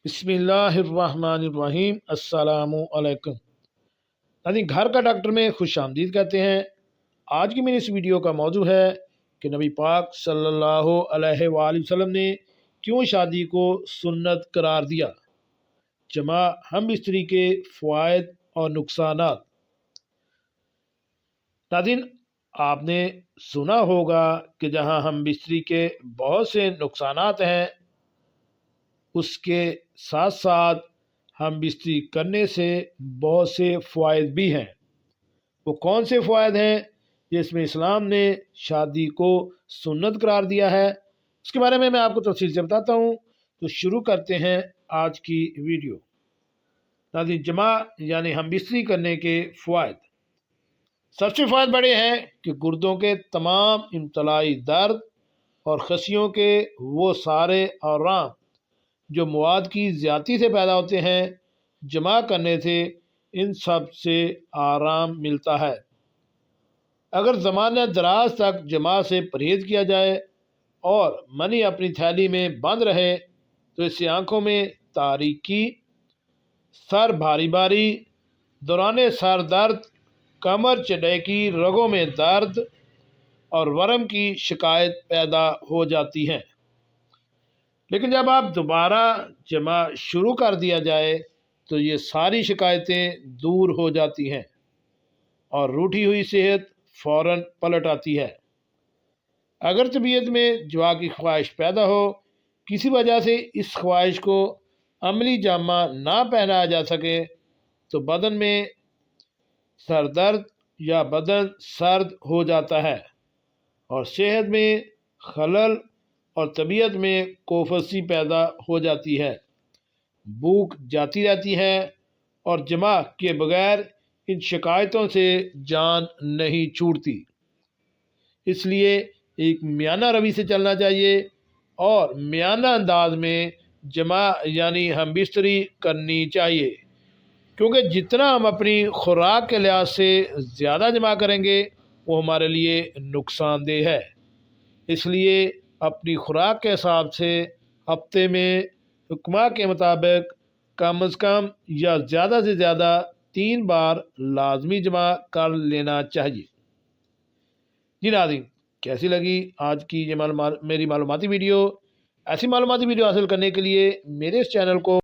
بسم اللہ الرحمن الرحیم۔ السلام علیکم ناظرین، گھر کا ڈاکٹر میں خوش آمدید کہتے ہیں۔ آج کی میری اس ویڈیو کا موضوع ہے کہ نبی پاک صلی اللہ علیہ وآلہ وسلم نے کیوں شادی کو سنت قرار دیا، جمع ہم بستری کے فوائد اور نقصانات۔ ناظرین، آپ نے سنا ہوگا کہ جہاں ہم بستری کے بہت سے نقصانات ہیں، اس کے ساتھ ساتھ ہم بستری کرنے سے بہت سے فوائد بھی ہیں۔ وہ کون سے فوائد ہیں جس میں اسلام نے شادی کو سنت قرار دیا ہے، اس کے بارے میں آپ کو تفصیل سے بتاتا ہوں۔ تو شروع کرتے ہیں آج کی ویڈیو۔ ناظرین، جمع یعنی ہم بستری کرنے کے فوائد۔ سب سے فوائد بڑے ہیں کہ گردوں کے تمام امتلائی درد اور خصیوں کے وہ سارے اورام جو مواد کی زیادتی سے پیدا ہوتے ہیں، جمع کرنے سے ان سب سے آرام ملتا ہے۔ اگر زمانہ دراز تک جمع سے پرہیز کیا جائے اور منی اپنی تھیلی میں بند رہے تو اس سے آنکھوں میں تاریکی، سر بھاری بھاری، دوران سر درد، کمر چڑھیکی، رگوں میں درد اور ورم کی شکایت پیدا ہو جاتی ہے۔ لیکن جب آپ دوبارہ جمع شروع کر دیا جائے تو یہ ساری شکایتیں دور ہو جاتی ہیں اور روٹھی ہوئی صحت فوراً پلٹ آتی ہے۔ اگر طبیعت میں جمع کی خواہش پیدا ہو، کسی وجہ سے اس خواہش کو عملی جامہ نہ پہنایا جا سکے تو بدن میں سر درد یا بدن سرد ہو جاتا ہے اور صحت میں خلل اور طبیعت میں کوفسی پیدا ہو جاتی ہے، بھوک جاتی رہتی ہے اور جمع کے بغیر ان شکایتوں سے جان نہیں چھوٹتی۔ اس لیے ایک میانہ روی سے چلنا چاہیے اور میانہ انداز میں جمع یعنی ہم بستری کرنی چاہیے، کیونکہ جتنا ہم اپنی خوراک کے لحاظ سے زیادہ جمع کریں گے وہ ہمارے لیے نقصان دہ ہے۔ اس لیے اپنی خوراک کے حساب سے ہفتے میں حکمہ کے مطابق کم از کم یا زیادہ سے زیادہ 3 بار لازمی جمع کر لینا چاہیے۔ جی ناظرین، کیسی لگی آج کی یہ میری معلوماتی ویڈیو؟ ایسی معلوماتی ویڈیو حاصل کرنے کے لیے میرے اس چینل کو